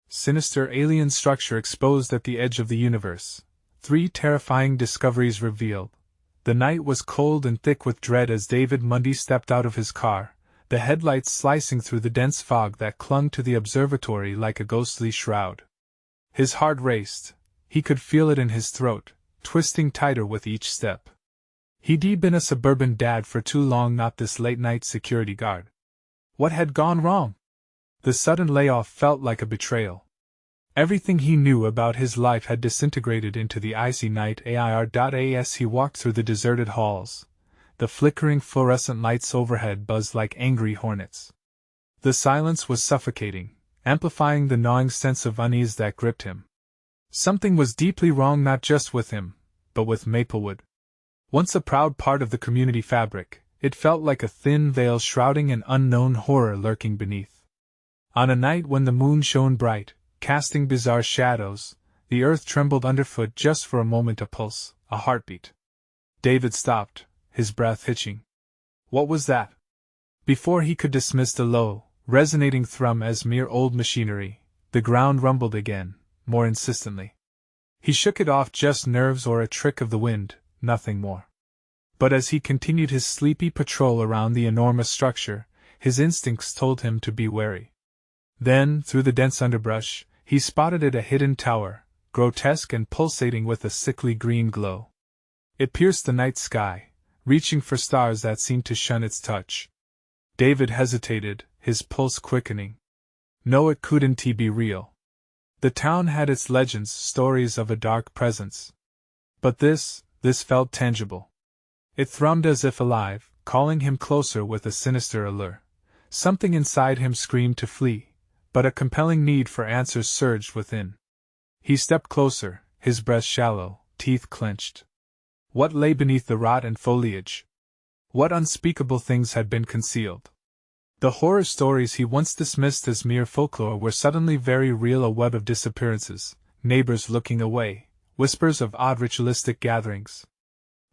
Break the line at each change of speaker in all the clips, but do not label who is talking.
sinister alien structure exposed at the edge of the universe. 3 terrifying discoveries revealed. The night was cold and thick with dread as David Mundy stepped out of his car, the headlights slicing through the dense fog that clung to the observatory like a ghostly shroud. His heart raced. He could feel it in his throat, twisting tighter with each step. He'd been a suburban dad for too long, not this late-night security guard. What had gone wrong? The sudden layoff felt like a betrayal. Everything he knew about his life had disintegrated into the icy night. As he walked through the deserted halls, the flickering fluorescent lights overhead buzzed like angry hornets. The silence was suffocating, amplifying the gnawing sense of unease that gripped him. Something was deeply wrong, not just with him, but with Maplewood. Once a proud part of the community fabric, it felt like a thin veil shrouding an unknown horror lurking beneath. On a night when the moon shone bright, casting bizarre shadows, the earth trembled underfoot just for a moment, a pulse, a heartbeat. David stopped, his breath hitching. What was that? Before he could dismiss the low, resonating thrum as mere old machinery, the ground rumbled again, more insistently. He shook it off, just nerves or a trick of the wind, nothing more. But as he continued his sleepy patrol around the enormous structure, his instincts told him to be wary. Then, through the dense underbrush, he spotted it, a hidden tower, grotesque and pulsating with a sickly green glow. It pierced the night sky, reaching for stars that seemed to shun its touch. David hesitated, his pulse quickening. No, it couldn't be real. The town had its legends, stories of a dark presence. But this felt tangible. It thrummed as if alive, calling him closer with a sinister allure. Something inside him screamed to flee, but a compelling need for answers surged within. He stepped closer, his breath shallow, teeth clenched. What lay beneath the rot and foliage? What unspeakable things had been concealed? The horror stories he once dismissed as mere folklore were suddenly very real, a web of disappearances, neighbors looking away, whispers of odd ritualistic gatherings.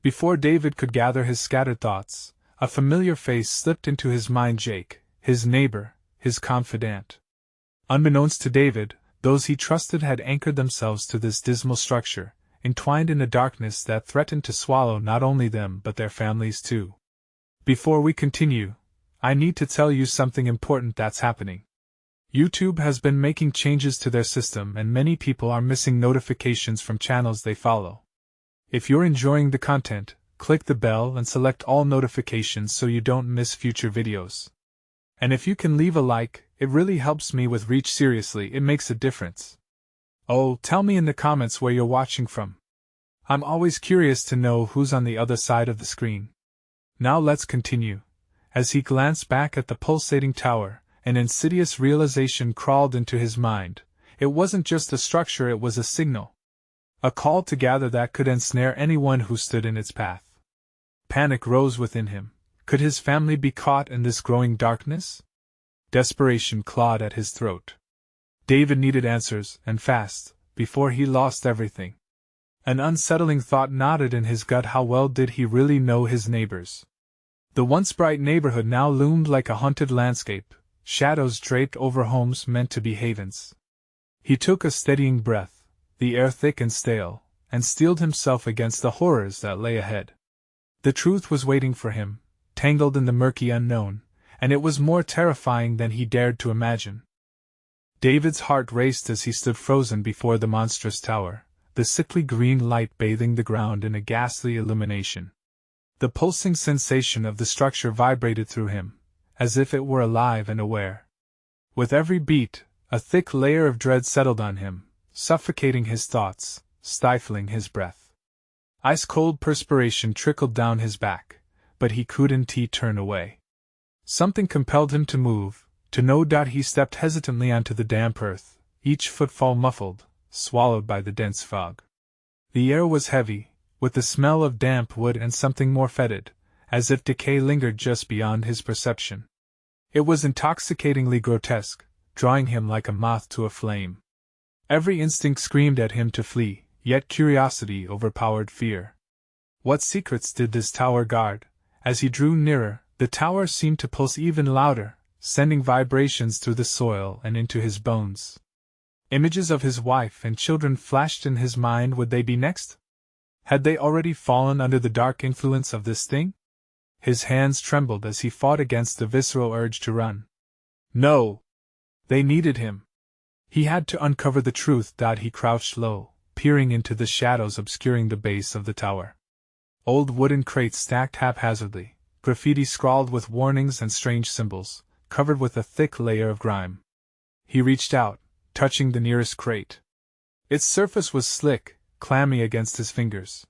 Before David could gather his scattered thoughts, a familiar face slipped into his mind. Jake, his neighbor, his confidant. Unbeknownst to David, those he trusted had anchored themselves to this dismal structure, entwined in a darkness that threatened to swallow not only them but their families too. Before we continue, I need to tell you something important that's happening. YouTube has been making changes to their system and many people are missing notifications from channels they follow. If you're enjoying the content, click the bell and select all notifications so you don't miss future videos. And if you can leave a like, it really helps me with reach. Seriously, it makes a difference. Oh, tell me in the comments where you're watching from. I'm always curious to know who's on the other side of the screen. Now let's continue. As he glanced back at the pulsating tower, an insidious realization crawled into his mind. It wasn't just a structure, it was a signal. A call to gather that could ensnare anyone who stood in its path. Panic rose within him. Could his family be caught in this growing darkness? Desperation clawed at his throat. David needed answers, and fast, before he lost everything. An unsettling thought knotted in his gut. How well did he really know his neighbors? The once bright neighborhood now loomed like a haunted landscape, shadows draped over homes meant to be havens. He took a steadying breath, the air thick and stale, and steeled himself against the horrors that lay ahead. The truth was waiting for him, tangled in the murky unknown, and it was more terrifying than he dared to imagine. David's heart raced as he stood frozen before the monstrous tower, the sickly green light bathing the ground in a ghastly illumination. The pulsing sensation of the structure vibrated through him, as if it were alive and aware. With every beat, a thick layer of dread settled on him, suffocating his thoughts, stifling his breath. Ice-cold perspiration trickled down his back, but he couldn't turn away. Something compelled him to move, to know. He stepped hesitantly onto the damp earth, each footfall muffled, swallowed by the dense fog. The air was heavy, with the smell of damp wood and something more fetid, as if decay lingered just beyond his perception. It was intoxicatingly grotesque, drawing him like a moth to a flame. Every instinct screamed at him to flee, yet curiosity overpowered fear. What secrets did this tower guard? As he drew nearer, the tower seemed to pulse even louder, sending vibrations through the soil and into his bones. Images of his wife and children flashed in his mind. Would they be next? Had they already fallen under the dark influence of this thing? His hands trembled as he fought against the visceral urge to run. No! They needed him. He had to uncover the truth. He crouched low, peering into the shadows obscuring the base of the tower. Old wooden crates stacked haphazardly, graffiti scrawled with warnings and strange symbols, covered with a thick layer of grime. He reached out, touching the nearest crate. Its surface was slick, clammy against his fingers.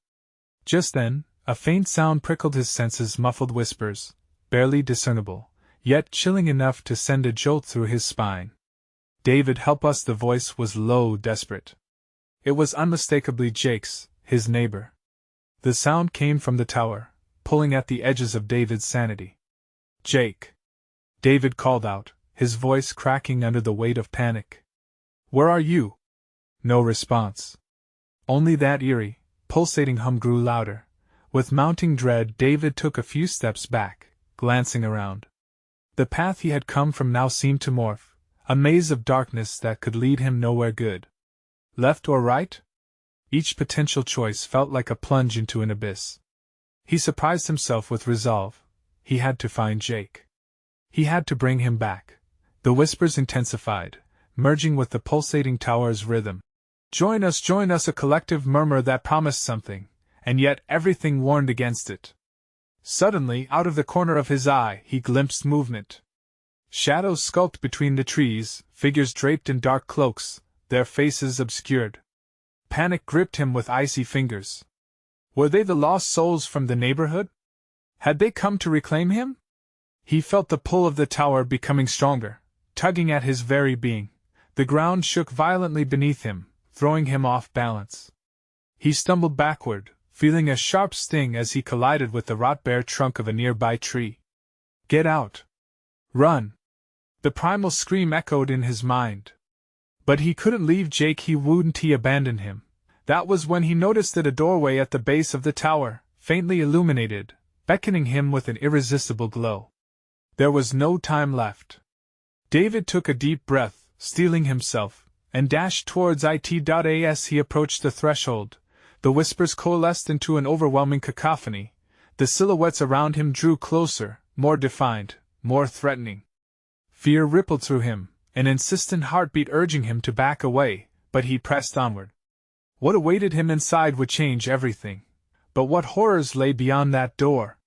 Just then, a faint sound prickled his senses, muffled whispers, barely discernible, yet chilling enough to send a jolt through his spine. David, help us! The voice was low, desperate. It was unmistakably Jake's, his neighbor. The sound came from the tower, pulling at the edges of David's sanity. Jake! David called out, his voice cracking under the weight of panic. Where are you? No response. Only that eerie, pulsating hum grew louder. With mounting dread, David took a few steps back, glancing around. The path he had come from now seemed to morph, a maze of darkness that could lead him nowhere good. Left or right? Each potential choice felt like a plunge into an abyss. He surprised himself with resolve. He had to find Jake. He had to bring him back. The whispers intensified, merging with the pulsating tower's rhythm. Join us, a collective murmur that promised something, and yet everything warned against it. Suddenly, out of the corner of his eye, he glimpsed movement. Shadows skulked between the trees, figures draped in dark cloaks, their faces obscured. Panic gripped him with icy fingers. Were they the lost souls from the neighborhood? Had they come to reclaim him? He felt the pull of the tower becoming stronger, tugging at his very being. The ground shook violently beneath him, throwing him off balance. He stumbled backward, feeling a sharp sting as he collided with the rot-bare trunk of a nearby tree. Get out! Run! The primal scream echoed in his mind. But he couldn't leave Jake. He wouldn't abandon him. That was when he noticed that a doorway at the base of the tower, faintly illuminated, beckoning him with an irresistible glow. There was no time left. David took a deep breath, steeling himself, and dashed towards it. As he approached the threshold, the whispers coalesced into an overwhelming cacophony. The silhouettes around him drew closer, more defined, more threatening. Fear rippled through him, an insistent heartbeat urging him to back away, but he pressed onward. What awaited him inside would change everything. But what horrors lay beyond that door?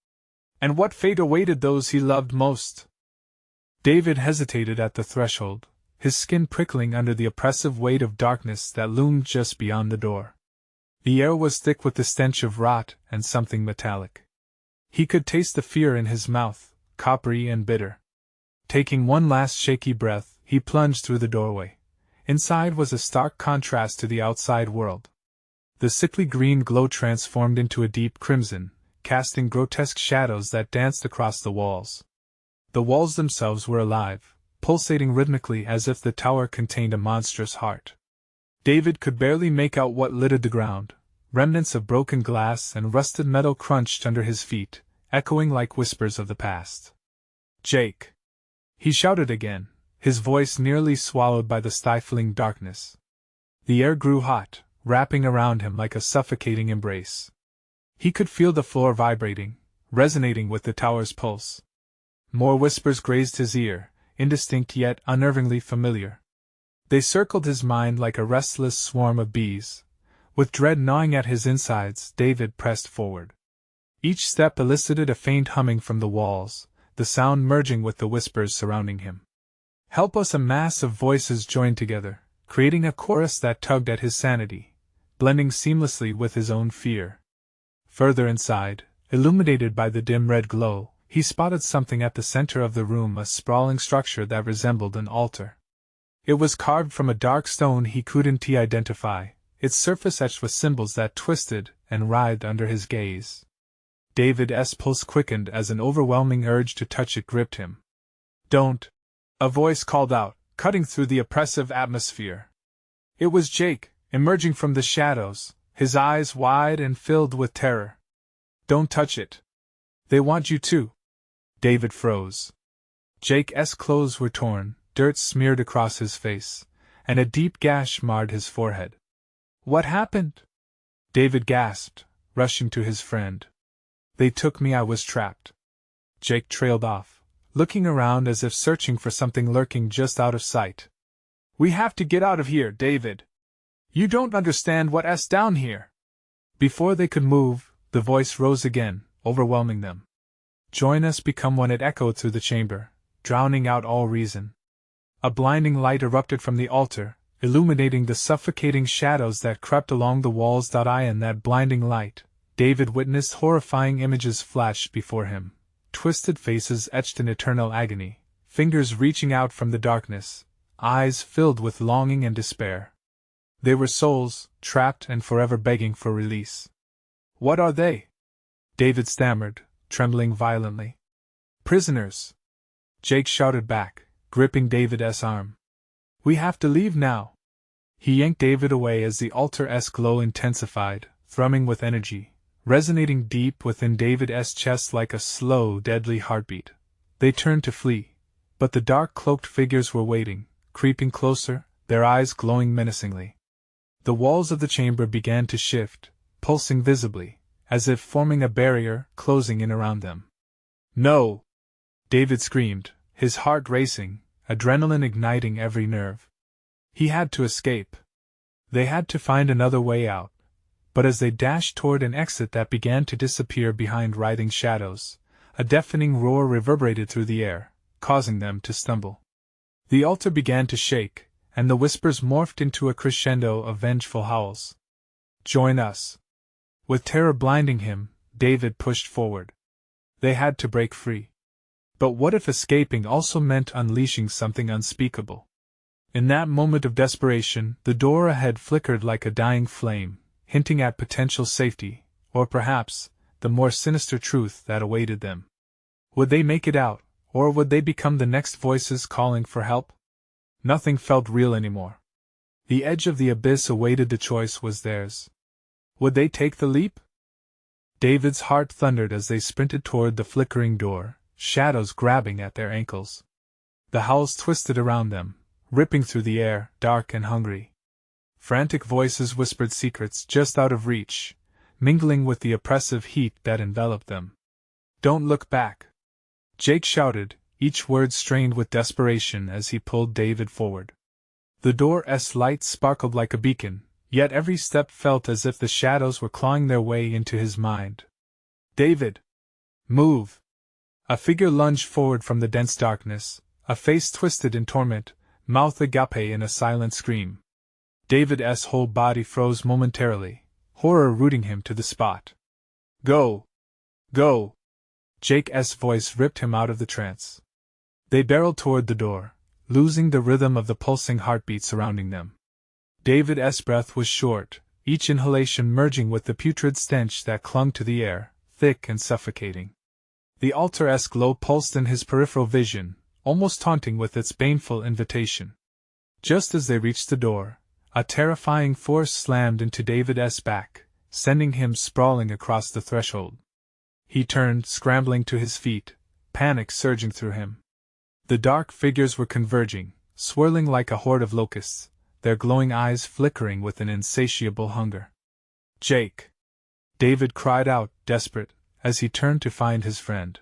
And what fate awaited those he loved most? David hesitated at the threshold, his skin prickling under the oppressive weight of darkness that loomed just beyond the door. The air was thick with the stench of rot and something metallic. He could taste the fear in his mouth, coppery and bitter. Taking one last shaky breath, he plunged through the doorway. Inside was a stark contrast to the outside world. The sickly green glow transformed into a deep crimson, casting grotesque shadows that danced across the walls. The walls themselves were alive, pulsating rhythmically as if the tower contained a monstrous heart. David could barely make out what littered the ground. Remnants of broken glass and rusted metal crunched under his feet, echoing like whispers of the past. Jake! He shouted again, his voice nearly swallowed by the stifling darkness. The air grew hot, wrapping around him like a suffocating embrace. He could feel the floor vibrating, resonating with the tower's pulse. More whispers grazed his ear, indistinct yet unnervingly familiar. They circled his mind like a restless swarm of bees. With dread gnawing at his insides, David pressed forward. Each step elicited a faint humming from the walls, the sound merging with the whispers surrounding him. Help us! A mass of voices joined together, creating a chorus that tugged at his sanity, blending seamlessly with his own fear. Further inside, illuminated by the dim red glow, he spotted something at the center of the room, a sprawling structure that resembled an altar. It was carved from a dark stone he couldn't identify, its surface etched with symbols that twisted and writhed under his gaze. David's pulse quickened as an overwhelming urge to touch it gripped him. Don't! A voice called out, cutting through the oppressive atmosphere. It was Jake, emerging from the shadows, his eyes wide and filled with terror. Don't touch it. They want you to. David froze. Jake's clothes were torn, dirt smeared across his face, and a deep gash marred his forehead. "What happened?" David gasped, rushing to his friend. "They took me, I was trapped." Jake trailed off, looking around as if searching for something lurking just out of sight. "We have to get out of here, David. You don't understand what's down here." Before they could move, the voice rose again, overwhelming them. "Join us, become one," it echoed through the chamber, drowning out all reason. A blinding light erupted from the altar, illuminating the suffocating shadows that crept along the walls. In that blinding light, David witnessed horrifying images flash before him, twisted faces etched in eternal agony, fingers reaching out from the darkness, eyes filled with longing and despair. They were souls, trapped and forever begging for release. "What are they?" David stammered, trembling violently. "Prisoners," Jake shouted back, gripping David's arm. "We have to leave now." He yanked David away as the altar's glow intensified, thrumming with energy, resonating deep within David's chest like a slow, deadly heartbeat. They turned to flee, but the dark cloaked figures were waiting, creeping closer, their eyes glowing menacingly. The walls of the chamber began to shift, pulsing visibly, as if forming a barrier, closing in around them. "No!" David screamed, his heart racing, adrenaline igniting every nerve. He had to escape. They had to find another way out. But as they dashed toward an exit that began to disappear behind writhing shadows, a deafening roar reverberated through the air, causing them to stumble. The altar began to shake, and the whispers morphed into a crescendo of vengeful howls. "Join us." With terror blinding him, David pushed forward. They had to break free. But what if escaping also meant unleashing something unspeakable? In that moment of desperation, the door ahead flickered like a dying flame, hinting at potential safety, or perhaps, the more sinister truth that awaited them. Would they make it out, or would they become the next voices calling for help? Nothing felt real anymore. The edge of the abyss awaited, the choice was theirs. Would they take the leap? David's heart thundered as they sprinted toward the flickering door, shadows grabbing at their ankles. The howls twisted around them, ripping through the air, dark and hungry. Frantic voices whispered secrets just out of reach, mingling with the oppressive heat that enveloped them. "Don't look back!" Jake shouted, each word strained with desperation as he pulled David forward. The door's light sparkled like a beacon, yet every step felt as if the shadows were clawing their way into his mind. "David! Move!" A figure lunged forward from the dense darkness, a face twisted in torment, mouth agape in a silent scream. David's whole body froze momentarily, horror rooting him to the spot. "Go! Go!" Jake's voice ripped him out of the trance. They barreled toward the door, losing the rhythm of the pulsing heartbeat surrounding them. David's breath was short, each inhalation merging with the putrid stench that clung to the air, thick and suffocating. The altar's glow pulsed in his peripheral vision, almost taunting with its baneful invitation. Just as they reached the door, a terrifying force slammed into David's back, sending him sprawling across the threshold. He turned, scrambling to his feet, panic surging through him. The dark figures were converging, swirling like a horde of locusts, their glowing eyes flickering with an insatiable hunger. "Jake!" David cried out, desperate, as he turned to find his friend.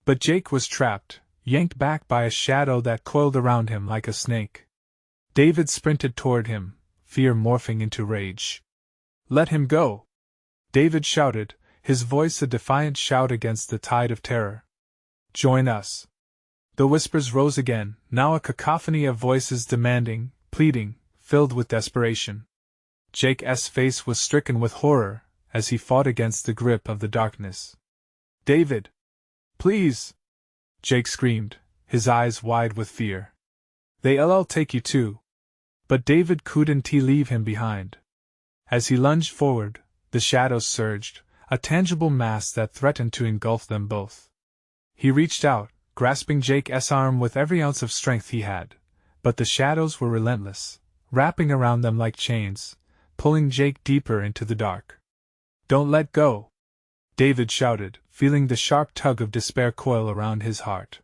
But Jake was trapped, yanked back by a shadow that coiled around him like a snake. David sprinted toward him, fear morphing into rage. "Let him go!" David shouted, his voice a defiant shout against the tide of terror. "Join us!" The whispers rose again, now a cacophony of voices demanding, pleading, filled with desperation. Jake's face was stricken with horror as he fought against the grip of the darkness. "David! Please!" Jake screamed, his eyes wide with fear. "They'll take you too." But David couldn't leave him behind. As he lunged forward, the shadows surged, a tangible mass that threatened to engulf them both. He reached out, grasping Jake's arm with every ounce of strength he had, but the shadows were relentless, wrapping around them like chains, pulling Jake deeper into the dark. "Don't let go!" David shouted, feeling the sharp tug of despair coil around his heart.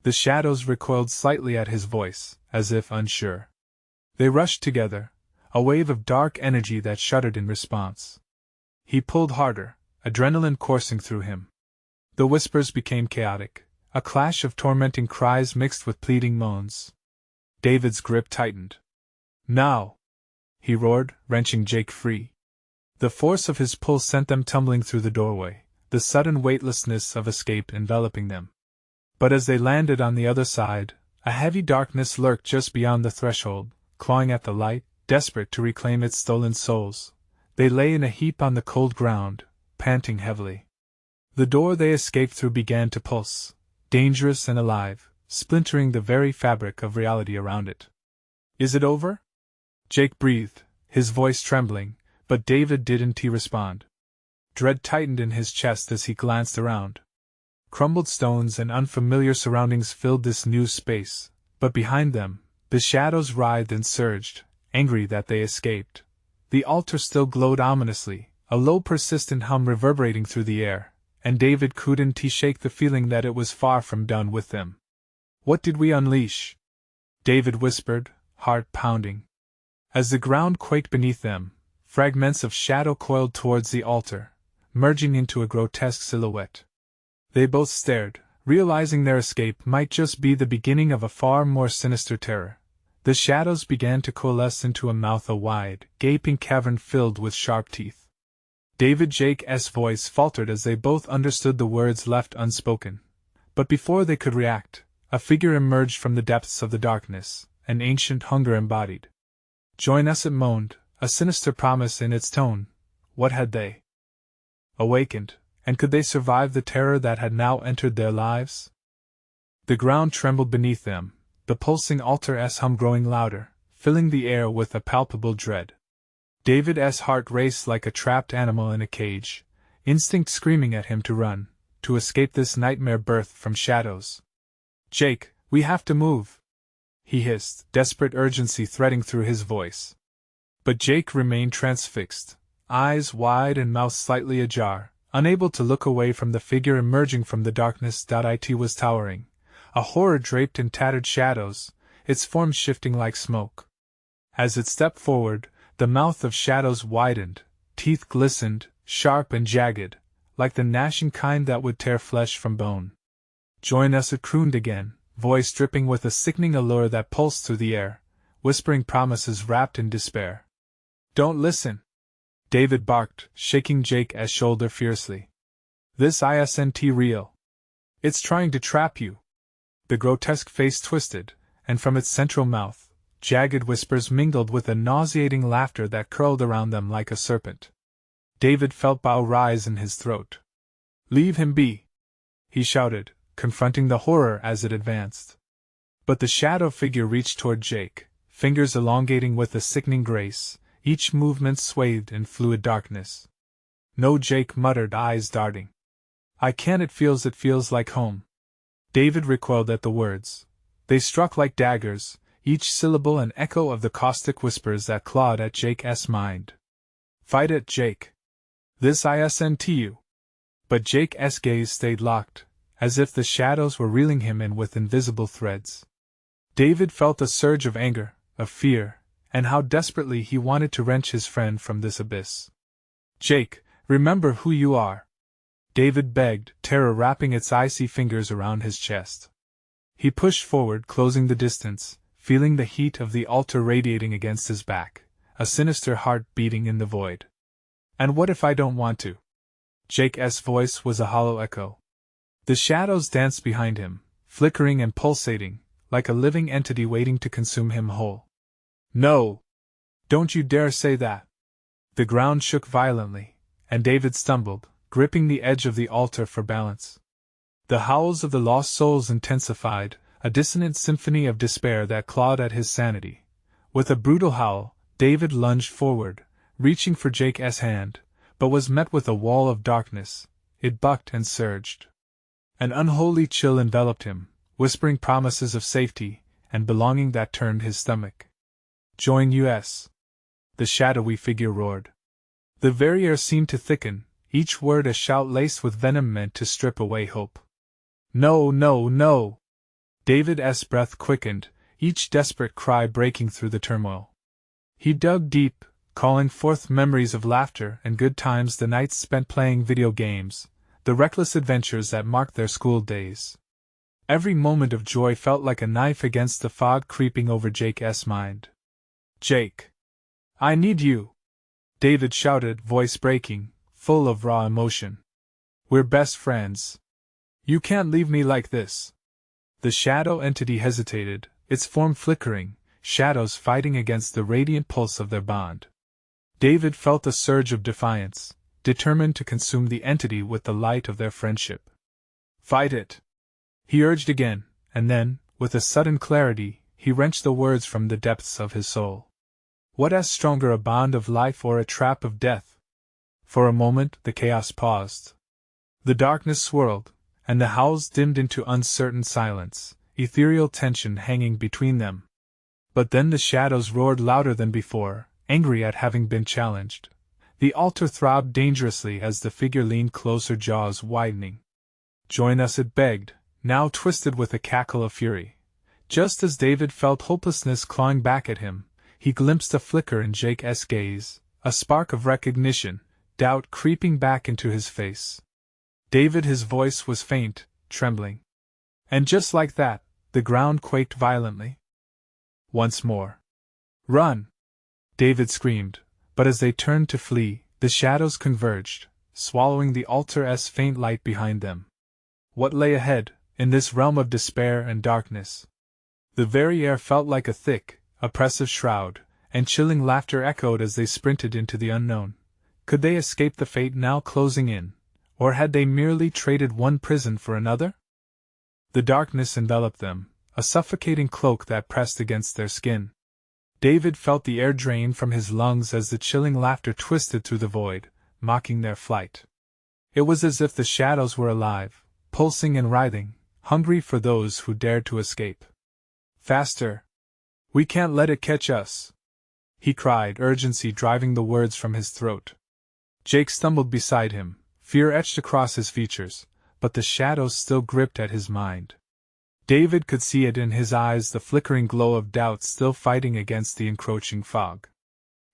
The shadows recoiled slightly at his voice, as if unsure. They rushed together, a wave of dark energy that shuddered in response. He pulled harder, adrenaline coursing through him. The whispers became chaotic, a clash of tormenting cries mixed with pleading moans. David's grip tightened. Now! He roared, wrenching Jake free. The force of his pull sent them tumbling through the doorway, the sudden weightlessness of escape enveloping them. But as they landed on the other side, a heavy darkness lurked just beyond the threshold, clawing at the light, desperate to reclaim its stolen souls. They lay in a heap on the cold ground, panting heavily. The door they escaped through began to pulse, dangerous and alive, splintering the very fabric of reality around it. Is it over? Jake breathed, his voice trembling, but David didn't respond. Dread tightened in his chest as he glanced around. Crumbled stones and unfamiliar surroundings filled this new space, but behind them, the shadows writhed and surged, angry that they escaped. The altar still glowed ominously, a low persistent hum reverberating through the air, and David couldn't shake the feeling that it was far from done with them. What did we unleash? David whispered, heart pounding. As the ground quaked beneath them, fragments of shadow coiled towards the altar, merging into a grotesque silhouette. They both stared, realizing their escape might just be the beginning of a far more sinister terror. The shadows began to coalesce into a mouth, a wide, gaping cavern filled with sharp teeth. Jake's voice faltered as they both understood the words left unspoken. But before they could react, a figure emerged from the depths of the darkness, an ancient hunger embodied. Join us, it moaned, a sinister promise in its tone. What had they awakened, and could they survive the terror that had now entered their lives? The ground trembled beneath them, the pulsing altar's hum growing louder, filling the air with a palpable dread. David's heart raced like a trapped animal in a cage, instinct screaming at him to run, to escape this nightmare birthed from shadows. Jake, we have to move, he hissed, desperate urgency threading through his voice. But Jake remained transfixed, eyes wide and mouth slightly ajar, unable to look away from the figure emerging from the darkness. It was towering, a horror draped in tattered shadows, its form shifting like smoke. As it stepped forward, the mouth of shadows widened, teeth glistened, sharp and jagged, like the gnashing kind that would tear flesh from bone. Join us, it crooned again, voice dripping with a sickening allure that pulsed through the air, whispering promises wrapped in despair. Don't listen! David barked, shaking Jake's shoulder fiercely. This isn't real. It's trying to trap you. The grotesque face twisted, and from its central mouth, jagged whispers mingled with a nauseating laughter that curled around them like a serpent. David felt bile rise in his throat. Leave him be! He shouted, confronting the horror as it advanced. But the shadow figure reached toward Jake, fingers elongating with a sickening grace, each movement swathed in fluid darkness. No, Jake muttered, eyes darting. I can't, it feels like home. David recoiled at the words. They struck like daggers, each syllable an echo of the caustic whispers that clawed at Jake's mind. Fight it, Jake. This isn't you. But Jake's gaze stayed locked, as if the shadows were reeling him in with invisible threads. David felt a surge of anger, of fear, and how desperately he wanted to wrench his friend from this abyss. Jake, remember who you are. David begged, terror wrapping its icy fingers around his chest. He pushed forward, closing the distance, feeling the heat of the altar radiating against his back, a sinister heart beating in the void. And what if I don't want to? Jake's voice was a hollow echo. The shadows danced behind him, flickering and pulsating, like a living entity waiting to consume him whole. No! Don't you dare say that! The ground shook violently, and David stumbled, gripping the edge of the altar for balance. The howls of the lost souls intensified, a dissonant symphony of despair that clawed at his sanity. With a brutal howl, David lunged forward, reaching for Jake's hand, but was met with a wall of darkness. It bucked and surged. An unholy chill enveloped him, whispering promises of safety and belonging that turned his stomach. Join us! The shadowy figure roared. The very air seemed to thicken, each word a shout laced with venom meant to strip away hope. No, no, no! David's breath quickened, each desperate cry breaking through the turmoil. He dug deep, calling forth memories of laughter and good times, the nights spent playing video games, the reckless adventures that marked their school days. Every moment of joy felt like a knife against the fog creeping over Jake's mind. "Jake! I need you!" David shouted, voice breaking, full of raw emotion. "We're best friends. You can't leave me like this." The shadow entity hesitated, its form flickering, shadows fighting against the radiant pulse of their bond. David felt a surge of defiance, determined to consume the entity with the light of their friendship. "Fight it!" he urged again, and then, with a sudden clarity, he wrenched the words from the depths of his soul. "What is stronger, a bond of life or a trap of death?" For a moment the chaos paused. The darkness swirled, and the howls dimmed into uncertain silence, ethereal tension hanging between them. But then the shadows roared louder than before, angry at having been challenged. The altar throbbed dangerously as the figure leaned closer, jaws widening. "Join us," it begged, now twisted with a cackle of fury. Just as David felt hopelessness clawing back at him, he glimpsed a flicker in Jake's gaze, a spark of recognition, doubt creeping back into his face. "David," his voice was faint, trembling. And just like that, the ground quaked violently. Once more. "Run!" David screamed, but as they turned to flee, the shadows converged, swallowing the altar's faint light behind them. What lay ahead, in this realm of despair and darkness? The very air felt like a thick, oppressive shroud, and chilling laughter echoed as they sprinted into the unknown. Could they escape the fate now closing in, or had they merely traded one prison for another? The darkness enveloped them, a suffocating cloak that pressed against their skin. David felt the air drain from his lungs as the chilling laughter twisted through the void, mocking their flight. It was as if the shadows were alive, pulsing and writhing, hungry for those who dared to escape. "Faster! We can't let it catch us!" he cried, urgency driving the words from his throat. Jake stumbled beside him, fear etched across his features, but the shadows still gripped at his mind. David could see it in his eyes, the flickering glow of doubt still fighting against the encroaching fog.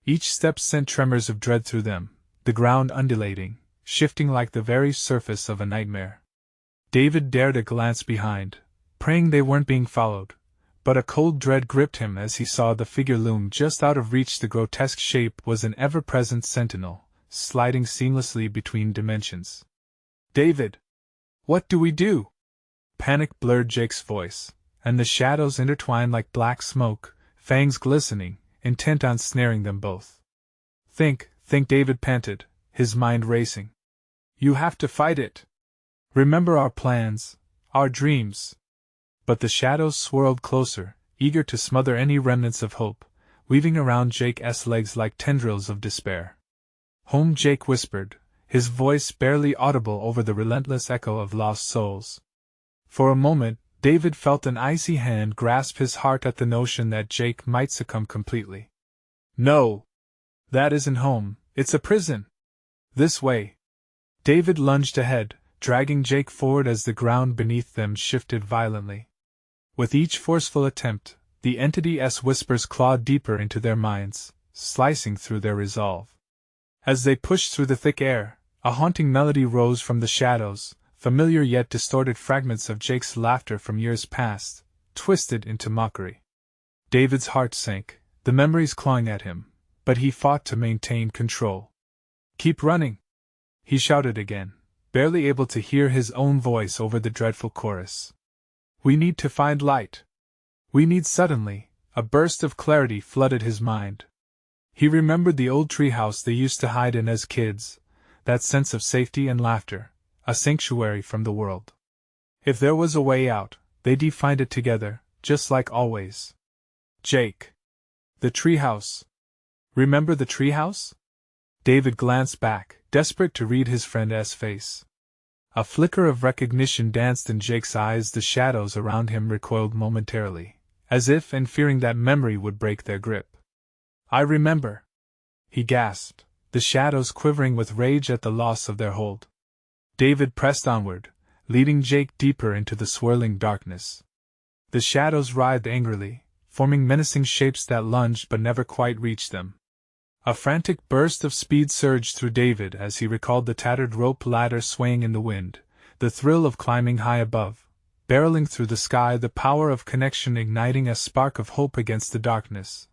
Each step sent tremors of dread through them, the ground undulating, shifting like the very surface of a nightmare. David dared a glance behind, praying they weren't being followed, but a cold dread gripped him as he saw the figure loom just out of reach. The grotesque shape was an ever-present sentinel, sliding seamlessly between dimensions. "David! What do we do?" Panic blurred Jake's voice, and the shadows intertwined like black smoke, fangs glistening, intent on snaring them both. Think, David panted, his mind racing. "You have to fight it. Remember our plans, our dreams." But the shadows swirled closer, eager to smother any remnants of hope, weaving around Jake's legs like tendrils of despair. "Home," Jake whispered, his voice barely audible over the relentless echo of lost souls. For a moment, David felt an icy hand grasp his heart at the notion that Jake might succumb completely. "No! That isn't home, it's a prison! This way!" David lunged ahead, dragging Jake forward as the ground beneath them shifted violently. With each forceful attempt, the entity's whispers clawed deeper into their minds, slicing through their resolve. As they pushed through the thick air, a haunting melody rose from the shadows, familiar yet distorted fragments of Jake's laughter from years past, twisted into mockery. David's heart sank, the memories clawing at him, but he fought to maintain control. "Keep running!" he shouted again, barely able to hear his own voice over the dreadful chorus. "We need to find light. We need." Suddenly, a burst of clarity flooded his mind. He remembered the old treehouse they used to hide in as kids, that sense of safety and laughter, a sanctuary from the world. If there was a way out, they'd find it together, just like always. Jake. The treehouse. Remember the treehouse? David glanced back, desperate to read his friend's face. A flicker of recognition danced in Jake's eyes. The shadows around him recoiled momentarily, as if in fearing that memory would break their grip. "I remember," he gasped, the shadows quivering with rage at the loss of their hold. David pressed onward, leading Jake deeper into the swirling darkness. The shadows writhed angrily, forming menacing shapes that lunged but never quite reached them. A frantic burst of speed surged through David as he recalled the tattered rope ladder swaying in the wind, the thrill of climbing high above, barreling through the sky, the power of connection igniting a spark of hope against the darkness.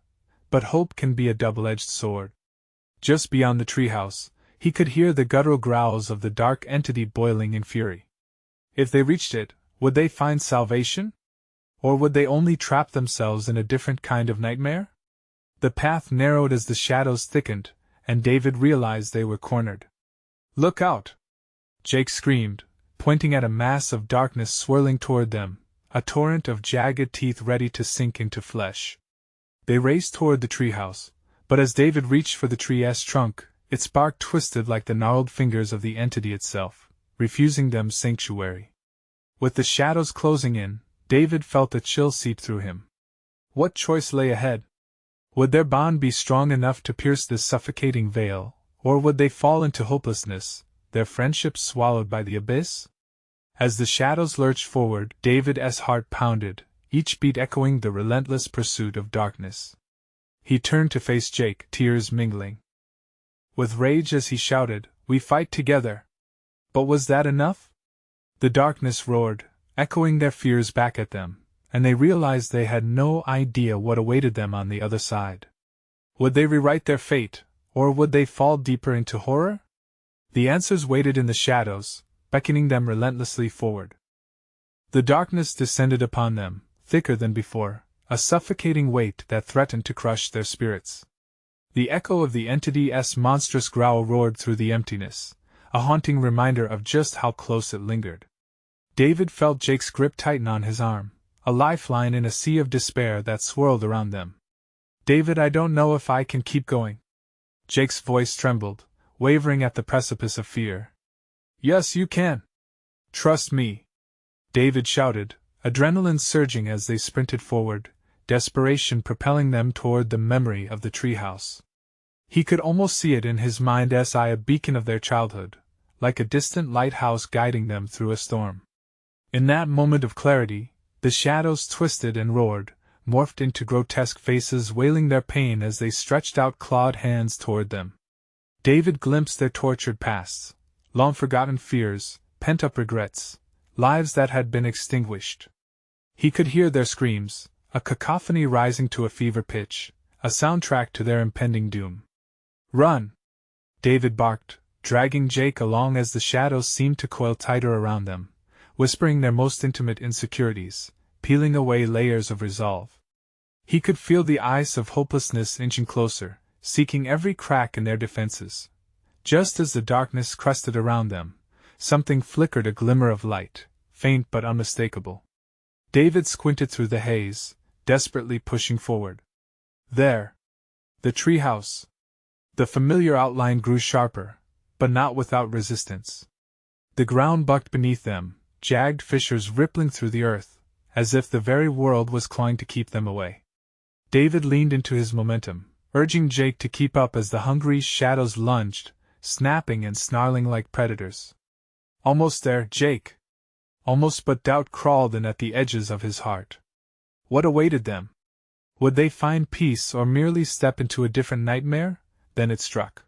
But hope can be a double-edged sword. Just beyond the treehouse, he could hear the guttural growls of the dark entity boiling in fury. If they reached it, would they find salvation? Or would they only trap themselves in a different kind of nightmare? The path narrowed as the shadows thickened, and David realized they were cornered. "Look out!" Jake screamed, pointing at a mass of darkness swirling toward them, a torrent of jagged teeth ready to sink into flesh. They raced toward the treehouse, but as David reached for the tree's trunk, its bark twisted like the gnarled fingers of the entity itself, refusing them sanctuary. With the shadows closing in, David felt a chill seep through him. What choice lay ahead? Would their bond be strong enough to pierce this suffocating veil, or would they fall into hopelessness, their friendship swallowed by the abyss? As the shadows lurched forward, David's heart pounded, each beat echoing the relentless pursuit of darkness. He turned to face Jake, tears mingling with rage as he shouted, "We fight together!" But was that enough? The darkness roared, echoing their fears back at them, and they realized they had no idea what awaited them on the other side. Would they rewrite their fate, or would they fall deeper into horror? The answers waited in the shadows, beckoning them relentlessly forward. The darkness descended upon them, thicker than before, a suffocating weight that threatened to crush their spirits. The echo of the entity's monstrous growl roared through the emptiness, a haunting reminder of just how close it lingered. David felt Jake's grip tighten on his arm, a lifeline in a sea of despair that swirled around them. "David, I don't know if I can keep going." Jake's voice trembled, wavering at the precipice of fear. "Yes, you can. Trust me," David shouted, adrenaline surging as they sprinted forward, desperation propelling them toward the memory of the treehouse. He could almost see it in his mind's eye, a beacon of their childhood, like a distant lighthouse guiding them through a storm. In that moment of clarity, the shadows twisted and roared, morphed into grotesque faces wailing their pain as they stretched out clawed hands toward them. David glimpsed their tortured pasts, long-forgotten fears, pent-up regrets, lives that had been extinguished. He could hear their screams, a cacophony rising to a fever pitch, a soundtrack to their impending doom. "Run!" David barked, dragging Jake along as the shadows seemed to coil tighter around them, whispering their most intimate insecurities, peeling away layers of resolve. He could feel the ice of hopelessness inching closer, seeking every crack in their defenses. Just as the darkness crested around them, something flickered, a glimmer of light, faint but unmistakable. David squinted through the haze, desperately pushing forward. There! The treehouse! The familiar outline grew sharper, but not without resistance. The ground bucked beneath them, jagged fissures rippling through the earth, as if the very world was clawing to keep them away. David leaned into his momentum, urging Jake to keep up as the hungry shadows lunged, snapping and snarling like predators. Almost there, Jake! Almost, but doubt crawled in at the edges of his heart. What awaited them? Would they find peace or merely step into a different nightmare? Then it struck.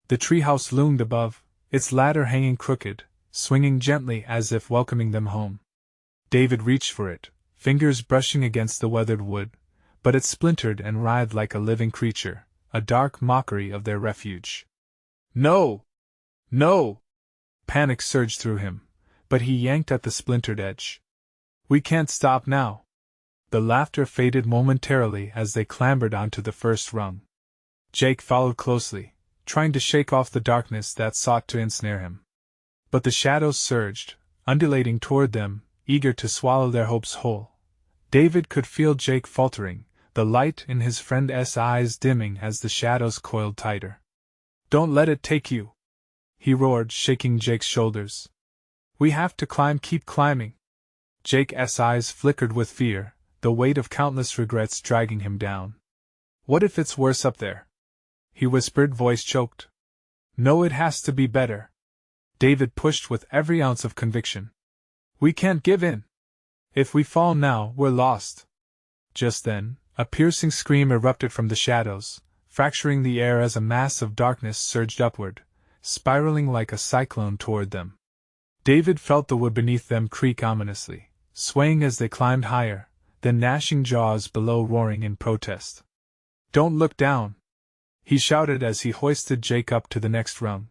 The treehouse loomed above, its ladder hanging crooked, swinging gently as if welcoming them home. David reached for it, fingers brushing against the weathered wood, but it splintered and writhed like a living creature, a dark mockery of their refuge. "No! No!" Panic surged through him, but he yanked at the splintered edge. "We can't stop now." The laughter faded momentarily as they clambered onto the first rung. Jake followed closely, trying to shake off the darkness that sought to ensnare him. But the shadows surged, undulating toward them, eager to swallow their hopes whole. David could feel Jake faltering, the light in his friend's eyes dimming as the shadows coiled tighter. "Don't let it take you!" he roared, shaking Jake's shoulders. "We have to climb, keep climbing." Jake's eyes flickered with fear, the weight of countless regrets dragging him down. "What if it's worse up there?" he whispered, voice choked. "No, it has to be better." David pushed with every ounce of conviction. "We can't give in. If we fall now, we're lost." Just then, A piercing scream erupted from the shadows, fracturing the air as a mass of darkness surged upward, spiraling like a cyclone toward them. David felt the wood beneath them creak ominously, swaying as they climbed higher, then gnashing jaws below roaring in protest. "Don't look down!" he shouted as he hoisted Jake up to the next rung.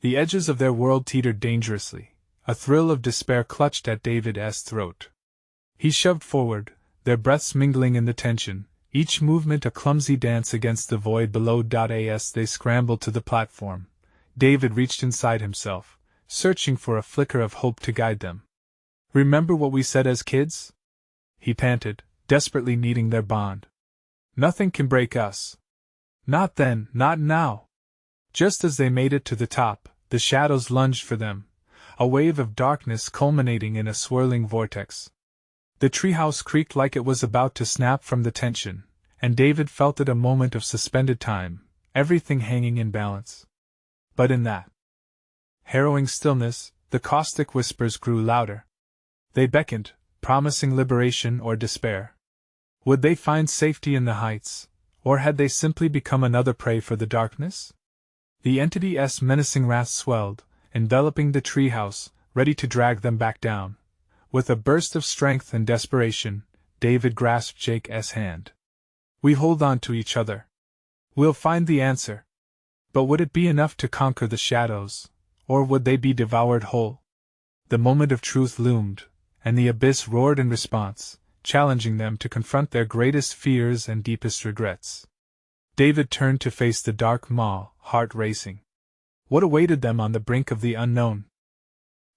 The edges of their world teetered dangerously. A thrill of despair clutched at David's throat. He shoved forward, their breaths mingling in the tension, each movement a clumsy dance against the void below. As they scrambled to the platform, David reached inside himself, searching for a flicker of hope to guide them. "Remember what we said as kids?" he panted, desperately needing their bond. "Nothing can break us." Not then, not now. Just as they made it to the top, the shadows lunged for them, a wave of darkness culminating in a swirling vortex. The treehouse creaked like it was about to snap from the tension, and David felt it a moment of suspended time, everything hanging in balance. But in that harrowing stillness, the caustic whispers grew louder. They beckoned, promising liberation or despair. Would they find safety in the heights, or had they simply become another prey for the darkness? The entity's menacing wrath swelled, enveloping the treehouse, ready to drag them back down. With a burst of strength and desperation, David grasped Jake's hand. "We hold on to each other. We'll find the answer." But would it be enough to conquer the shadows, or would they be devoured whole? The moment of truth loomed, and the abyss roared in response, challenging them to confront their greatest fears and deepest regrets. David turned to face the dark maw, heart racing. What awaited them on the brink of the unknown?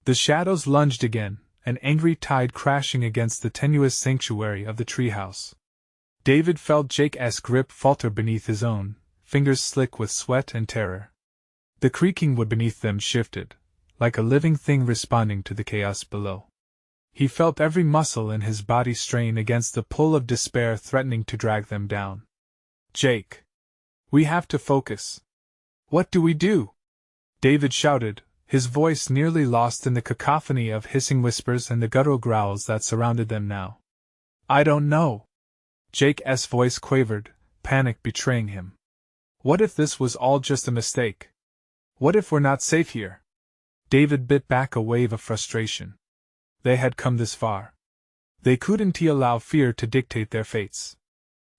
The shadows lunged again, an angry tide crashing against the tenuous sanctuary of the treehouse. David felt Jake's grip falter beneath his own, fingers slick with sweat and terror. The creaking wood beneath them shifted, like a living thing responding to the chaos below. He felt every muscle in his body strain against the pull of despair threatening to drag them down. "Jake! We have to focus. What do we do?" David shouted, his voice nearly lost in the cacophony of hissing whispers and the guttural growls that surrounded them now. "I don't know." Jake's voice quavered, panic betraying him. "What if this was all just a mistake? What if we're not safe here?" David bit back a wave of frustration. They had come this far. They couldn't allow fear to dictate their fates.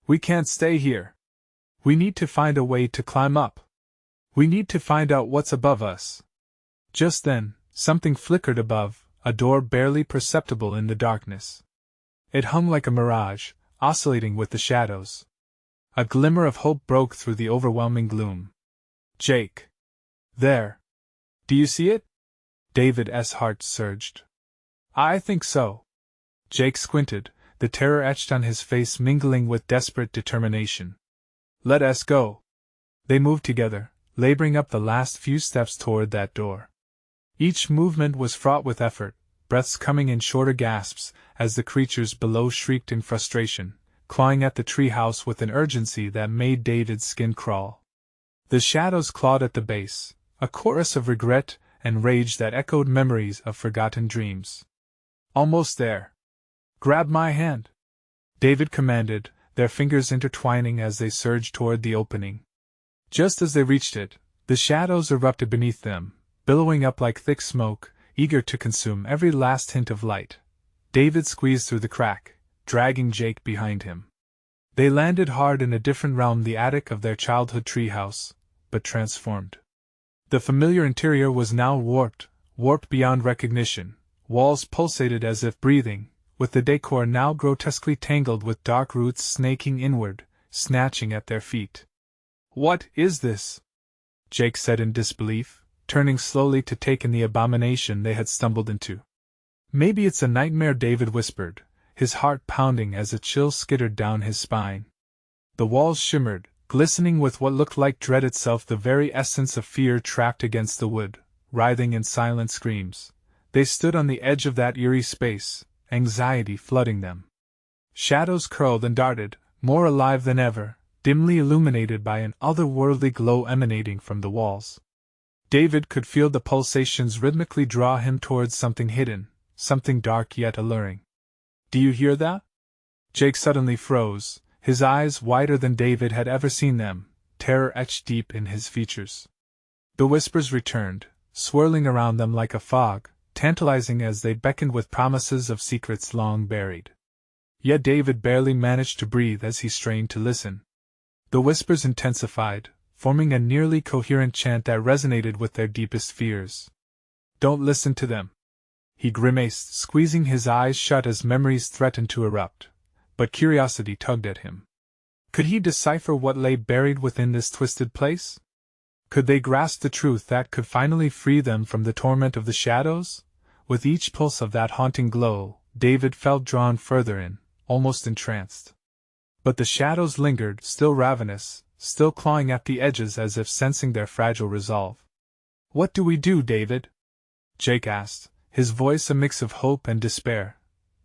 "We can't stay here. We need to find a way to climb up. We need to find out what's above us." Just then, something flickered above, a door barely perceptible in the darkness. It hung like a mirage, oscillating with the shadows. A glimmer of hope broke through the overwhelming gloom. "Jake! There! Do you see it?" David's heart surged. "I think so." Jake squinted, the terror etched on his face mingling with desperate determination. "Let us go." They moved together, laboring up the last few steps toward that door. Each movement was fraught with effort, breaths coming in shorter gasps as the creatures below shrieked in frustration, clawing at the treehouse with an urgency that made David's skin crawl. The shadows clawed at the base, a chorus of regret and rage that echoed memories of forgotten dreams. "Almost there. Grab my hand," David commanded, their fingers intertwining as they surged toward the opening. Just as they reached it, the shadows erupted beneath them, billowing up like thick smoke, eager to consume every last hint of light. David squeezed through the crack, dragging Jake behind him. They landed hard in a different realm, the attic of their childhood treehouse, but transformed. The familiar interior was now warped beyond recognition. Walls pulsated as if breathing, with the decor now grotesquely tangled with dark roots snaking inward, snatching at their feet. "What is this?" Jake said in disbelief, turning slowly to take in the abomination they had stumbled into. "Maybe it's a nightmare," David whispered, his heart pounding as a chill skittered down his spine. The walls shimmered, glistening with what looked like dread itself, the very essence of fear trapped against the wood, writhing in silent screams. They stood on the edge of that eerie space, anxiety flooding them. Shadows curled and darted, more alive than ever, dimly illuminated by an otherworldly glow emanating from the walls. David could feel the pulsations rhythmically draw him towards something hidden, something dark yet alluring. "Do you hear that?" Jake suddenly froze, his eyes wider than David had ever seen them, terror etched deep in his features. The whispers returned, swirling around them like a fog, tantalizing as they beckoned with promises of secrets long buried. Yet David barely managed to breathe as he strained to listen. The whispers intensified, forming a nearly coherent chant that resonated with their deepest fears. "Don't listen to them," he grimaced, squeezing his eyes shut as memories threatened to erupt, but curiosity tugged at him. Could he decipher what lay buried within this twisted place? Could they grasp the truth that could finally free them from the torment of the shadows? With each pulse of that haunting glow, David felt drawn further in, almost entranced. But the shadows lingered, still ravenous, still clawing at the edges as if sensing their fragile resolve. "What do we do, David?" Jake asked, his voice a mix of hope and despair.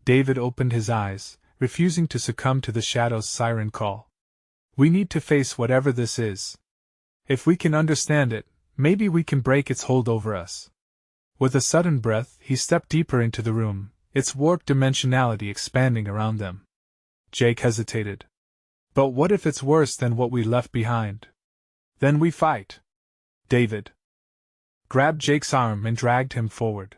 David opened his eyes, refusing to succumb to the shadow's siren call. "We need to face whatever this is. If we can understand it, maybe we can break its hold over us." With a sudden breath, he stepped deeper into the room, its warped dimensionality expanding around them. Jake hesitated. "But what if it's worse than what we left behind? Then we fight." David grabbed Jake's arm and dragged him forward.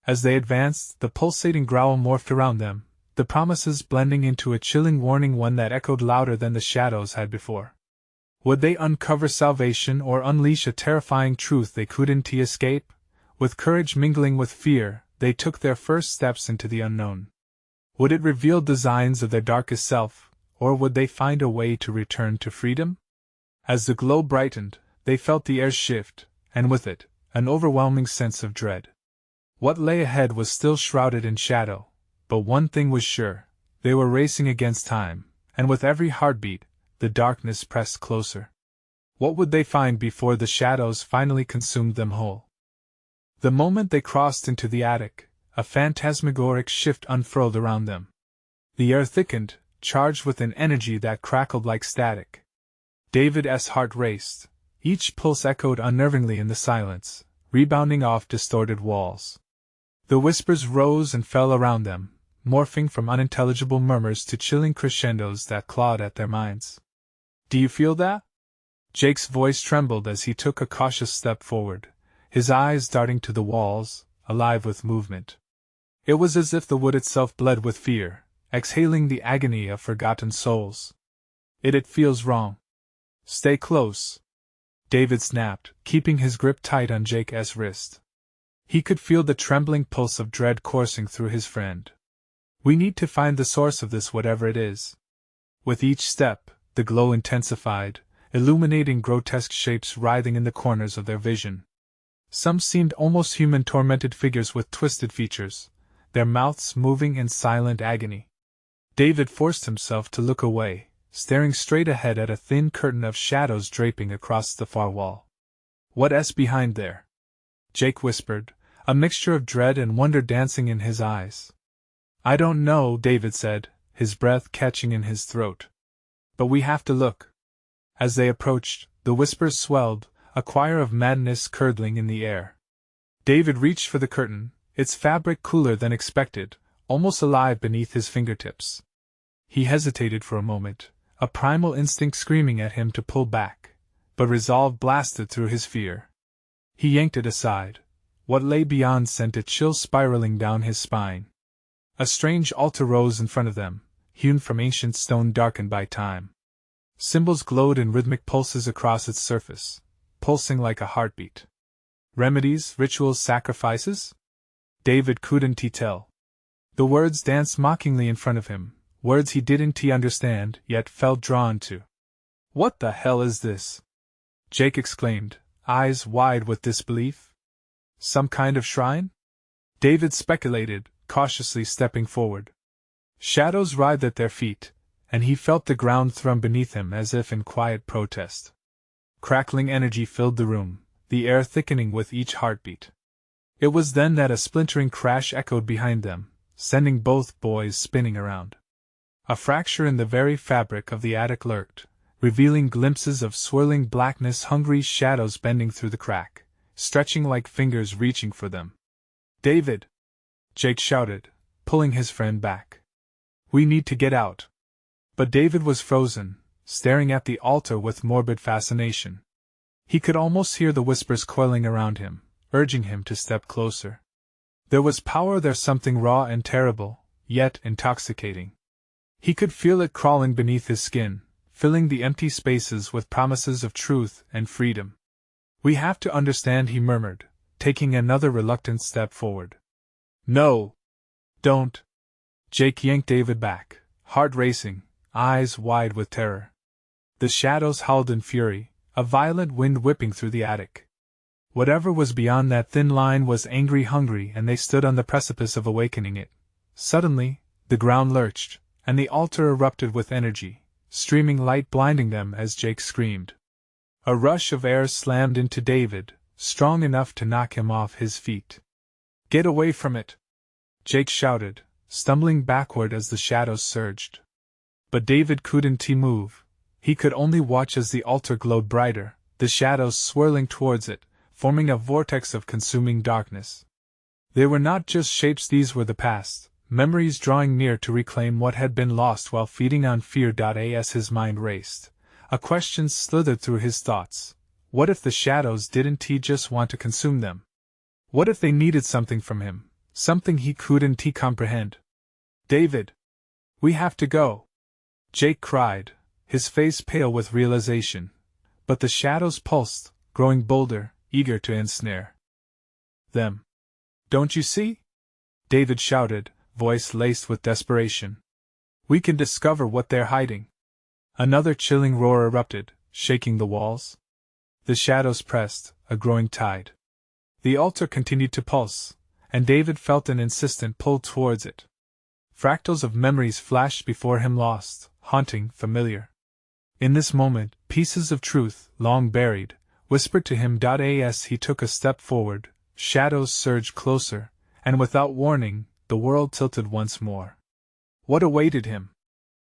As they advanced, the pulsating growl morphed around them, the promises blending into a chilling warning, one that echoed louder than the shadows had before. Would they uncover salvation or unleash a terrifying truth they couldn't escape? With courage mingling with fear, they took their first steps into the unknown. Would it reveal designs of their darkest self, or would they find a way to return to freedom? As the glow brightened, they felt the air shift, and with it, an overwhelming sense of dread. What lay ahead was still shrouded in shadow, but one thing was sure: they were racing against time, and with every heartbeat, the darkness pressed closer. What would they find before the shadows finally consumed them whole? The moment they crossed into the attic, a phantasmagoric shift unfurled around them. The air thickened, charged with an energy that crackled like static. David's heart raced. Each pulse echoed unnervingly in the silence, rebounding off distorted walls. The whispers rose and fell around them, morphing from unintelligible murmurs to chilling crescendos that clawed at their minds. "Do you feel that?" Jake's voice trembled as he took a cautious step forward, his eyes darting to the walls, alive with movement. It was as if the wood itself bled with fear, exhaling the agony of forgotten souls. It feels wrong." "Stay close," David snapped, keeping his grip tight on Jake's wrist. He could feel the trembling pulse of dread coursing through his friend. "We need to find the source of this, whatever it is." With each step, the glow intensified, illuminating grotesque shapes writhing in the corners of their vision. Some seemed almost human, tormented figures with twisted features, their mouths moving in silent agony. David forced himself to look away, staring straight ahead at a thin curtain of shadows draping across the far wall. "What's behind there?" Jake whispered, a mixture of dread and wonder dancing in his eyes. "I don't know," David said, his breath catching in his throat. "But we have to look." As they approached, the whispers swelled, a choir of madness curdling in the air. David reached for the curtain, its fabric cooler than expected, almost alive beneath his fingertips. He hesitated for a moment, a primal instinct screaming at him to pull back, but resolve blasted through his fear. He yanked it aside. What lay beyond sent a chill spiraling down his spine. A strange altar rose in front of them, hewn from ancient stone darkened by time. Symbols glowed in rhythmic pulses across its surface, pulsing like a heartbeat. Remedies, rituals, sacrifices? David couldn't tell. The words danced mockingly in front of him, words he didn't understand, yet felt drawn to. "What the hell is this?" Jake exclaimed, eyes wide with disbelief. "Some kind of shrine?" David speculated, cautiously stepping forward. Shadows writhed at their feet, and he felt the ground thrum beneath him as if in quiet protest. Crackling energy filled the room, the air thickening with each heartbeat. It was then that a splintering crash echoed behind them, sending both boys spinning around. A fracture in the very fabric of the attic lurked, revealing glimpses of swirling blackness, hungry shadows bending through the crack, stretching like fingers reaching for them. "David!" Jake shouted, pulling his friend back. "We need to get out." But David was frozen, staring at the altar with morbid fascination. He could almost hear the whispers coiling around him, urging him to step closer. There was power there, something raw and terrible, yet intoxicating. He could feel it crawling beneath his skin, filling the empty spaces with promises of truth and freedom. "We have to understand," he murmured, taking another reluctant step forward. "No! Don't!" Jake yanked David back, heart racing, eyes wide with terror. The shadows howled in fury, a violent wind whipping through the attic. Whatever was beyond that thin line was angry, hungry, and they stood on the precipice of awakening it. Suddenly, the ground lurched, and the altar erupted with energy, streaming light blinding them as Jake screamed. A rush of air slammed into David, strong enough to knock him off his feet. "Get away from it!" Jake shouted, stumbling backward as the shadows surged. But David couldn't move. He could only watch as the altar glowed brighter, the shadows swirling towards it, forming a vortex of consuming darkness. They were not just shapes, these were the past, memories drawing near to reclaim what had been lost while feeding on fear. As his mind raced, a question slithered through his thoughts. What if the shadows didn't just want to consume them? What if they needed something from him, something he couldn't comprehend? "David! We have to go!" Jake cried, his face pale with realization. But the shadows pulsed, growing bolder, eager to ensnare them. "Don't you see?" David shouted, voice laced with desperation. "We can discover what they're hiding." Another chilling roar erupted, shaking the walls. The shadows pressed, a growing tide. The altar continued to pulse, and David felt an insistent pull towards it. Fractals of memories flashed before him, lost, haunting, familiar. In this moment, pieces of truth, long buried, whispered to him. As he took a step forward, shadows surged closer, and without warning, the world tilted once more. What awaited him?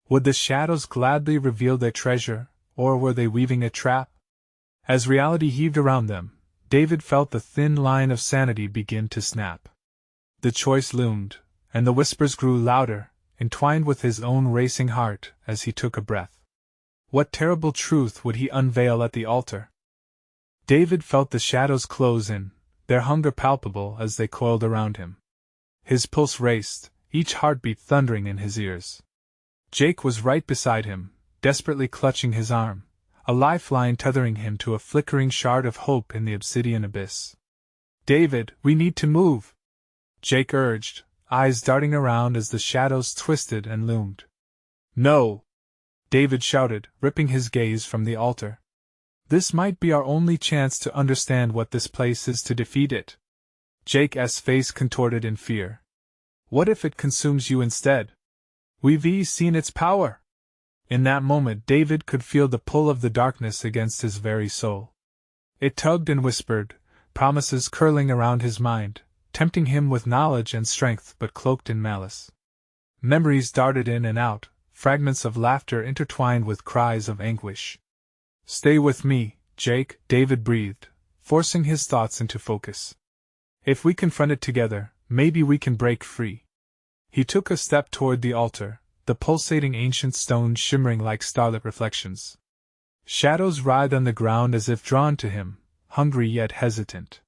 Would the shadows gladly reveal their treasure, or were they weaving a trap? As reality heaved around them, David felt the thin line of sanity begin to snap. The choice loomed, and the whispers grew louder, entwined with his own racing heart as he took a breath. What terrible truth would he unveil at the altar? David felt the shadows close in, their hunger palpable as they coiled around him. His pulse raced, each heartbeat thundering in his ears. Jake was right beside him, desperately clutching his arm, a lifeline tethering him to a flickering shard of hope in the obsidian abyss. "David, we need to move!" Jake urged, eyes darting around as the shadows twisted and loomed. "No!" David shouted, ripping his gaze from the altar. "This might be our only chance to understand what this place is, to defeat it." Jake's face contorted in fear. "What if it consumes you instead? We've seen its power." In that moment David could feel the pull of the darkness against his very soul. It tugged and whispered, promises curling around his mind, tempting him with knowledge and strength but cloaked in malice. Memories darted in and out, fragments of laughter intertwined with cries of anguish. "Stay with me, Jake," David breathed, forcing his thoughts into focus. "If we confront it together, maybe we can break free." He took a step toward the altar, the pulsating ancient stones shimmering like starlit reflections. Shadows writhed on the ground as if drawn to him, hungry yet hesitant.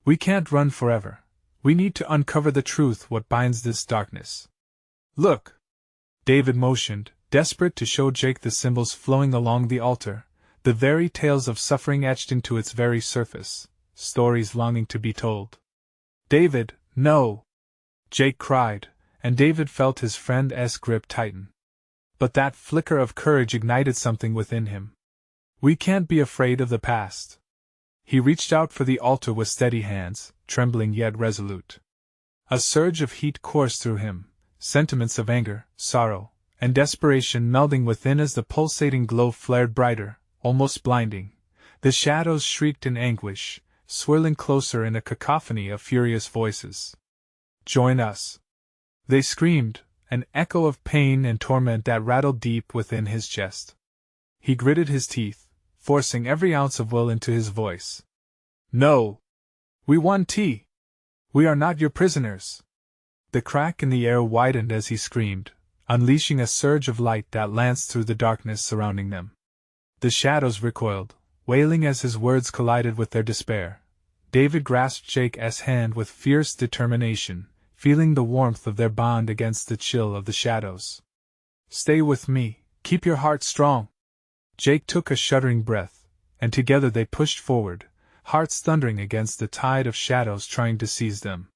"We can't run forever. We need to uncover the truth, what binds this darkness." "Look!" David motioned, desperate to show Jake the symbols flowing along the altar, the very tales of suffering etched into its very surface, stories longing to be told. "David, no!" Jake cried, and David felt his friend's grip tighten. But that flicker of courage ignited something within him. "We can't be afraid of the past." He reached out for the altar with steady hands, trembling yet resolute. A surge of heat coursed through him, sentiments of anger, sorrow, and desperation melding within as the pulsating glow flared brighter, almost blinding. The shadows shrieked in anguish, swirling closer in a cacophony of furious voices. "Join us!" they screamed, an echo of pain and torment that rattled deep within his chest. He gritted his teeth, forcing every ounce of will into his voice. "No! We want tea! We are not your prisoners!" The crack in the air widened as he screamed, unleashing a surge of light that lanced through the darkness surrounding them. The shadows recoiled, wailing as his words collided with their despair. David grasped Jake's hand with fierce determination, feeling the warmth of their bond against the chill of the shadows. "Stay with me, keep your heart strong." Jake took a shuddering breath, and together they pushed forward, hearts thundering against the tide of shadows trying to seize them.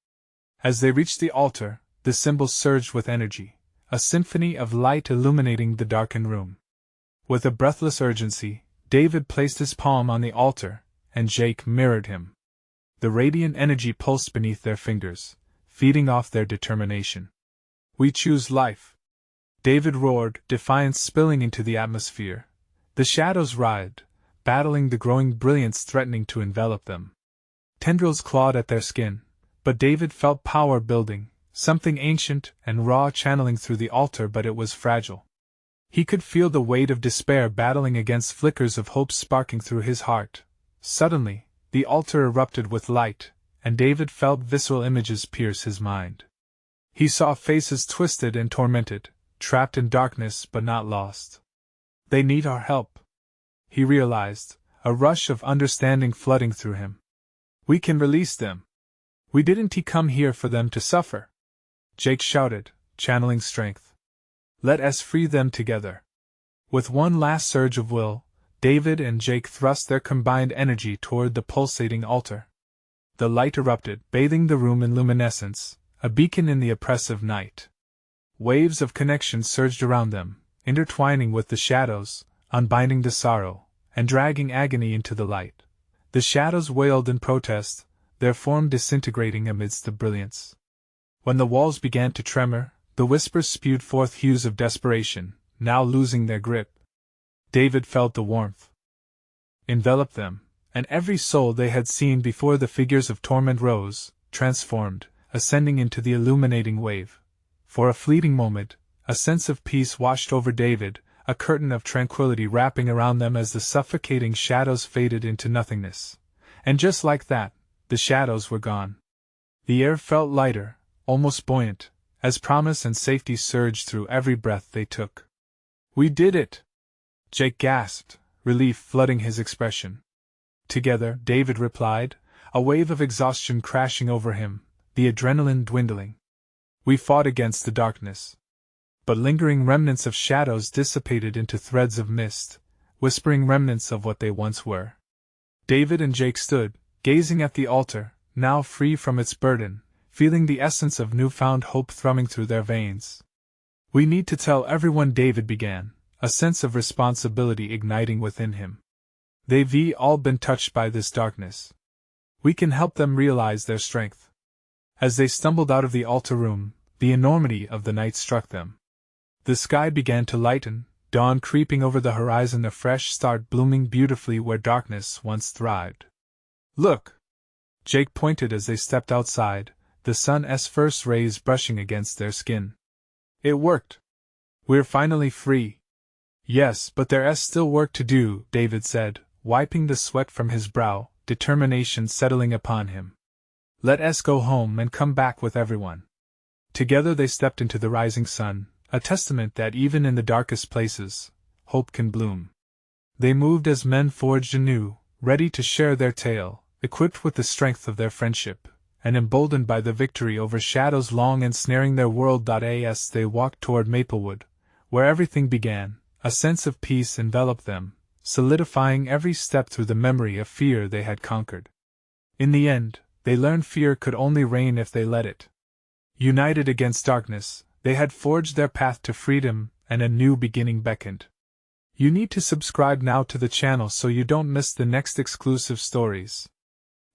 As they reached the altar, the symbols surged with energy, a symphony of light illuminating the darkened room. With a breathless urgency, David placed his palm on the altar, and Jake mirrored him. The radiant energy pulsed beneath their fingers, feeding off their determination. "We choose life," David roared, defiance spilling into the atmosphere. The shadows writhed, battling the growing brilliance threatening to envelop them. Tendrils clawed at their skin, but David felt power building, something ancient and raw channeling through the altar, but it was fragile. He could feel the weight of despair battling against flickers of hope sparking through his heart. Suddenly, the altar erupted with light, and David felt visceral images pierce his mind. He saw faces twisted and tormented, trapped in darkness but not lost. "They need our help," he realized, a rush of understanding flooding through him. "We can release them. We didn't come here for them to suffer," Jake shouted, channeling strength. "Let us free them together." With one last surge of will, David and Jake thrust their combined energy toward the pulsating altar. The light erupted, bathing the room in luminescence, a beacon in the oppressive night. Waves of connection surged around them, intertwining with the shadows, unbinding the sorrow, and dragging agony into the light. The shadows wailed in protest, their form disintegrating amidst the brilliance. When the walls began to tremor, the whispers spewed forth hues of desperation, now losing their grip. David felt the warmth envelop them, and every soul they had seen before the figures of torment rose, transformed, ascending into the illuminating wave. For a fleeting moment, a sense of peace washed over David, a curtain of tranquility wrapping around them as the suffocating shadows faded into nothingness. And just like that, the shadows were gone. The air felt lighter, almost buoyant, as promise and safety surged through every breath they took. "We did it!" Jake gasped, relief flooding his expression. Together, David replied, a wave of exhaustion crashing over him, the adrenaline dwindling. "We fought against the darkness. But lingering remnants of shadows dissipated into threads of mist, whispering remnants of what they once were." David and Jake stood, gazing at the altar, now free from its burden, feeling the essence of newfound hope thrumming through their veins. "We need to tell everyone," David began, a sense of responsibility igniting within him. "They've all been touched by this darkness. We can help them realize their strength." As they stumbled out of the altar room, the enormity of the night struck them. The sky began to lighten, dawn creeping over the horizon, a fresh start blooming beautifully where darkness once thrived. "Look!" Jake pointed as they stepped outside, the sun's first rays brushing against their skin. "It worked! We're finally free." "Yes, but there's still work to do," David said, wiping the sweat from his brow, determination settling upon him. "Let us go home and come back with everyone." Together they stepped into the rising sun, a testament that even in the darkest places, hope can bloom. They moved as men forged anew, ready to share their tale, equipped with the strength of their friendship, and emboldened by the victory over shadows long ensnaring their world. As they walked toward Maplewood, where everything began, a sense of peace enveloped them, solidifying every step through the memory of fear they had conquered. In the end, they learned fear could only reign if they let it. United against darkness, they had forged their path to freedom, and a new beginning beckoned. You need to subscribe now to the channel so you don't miss the next exclusive stories.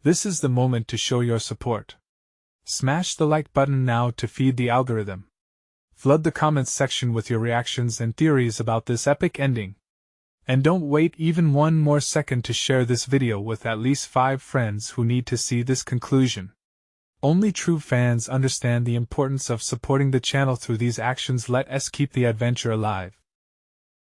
This is the moment to show your support. Smash the like button now to feed the algorithm. Flood the comments section with your reactions and theories about this epic ending. And don't wait even one more second to share this video with at least 5 friends who need to see this conclusion. Only true fans understand the importance of supporting the channel through these actions. Let us keep the adventure alive.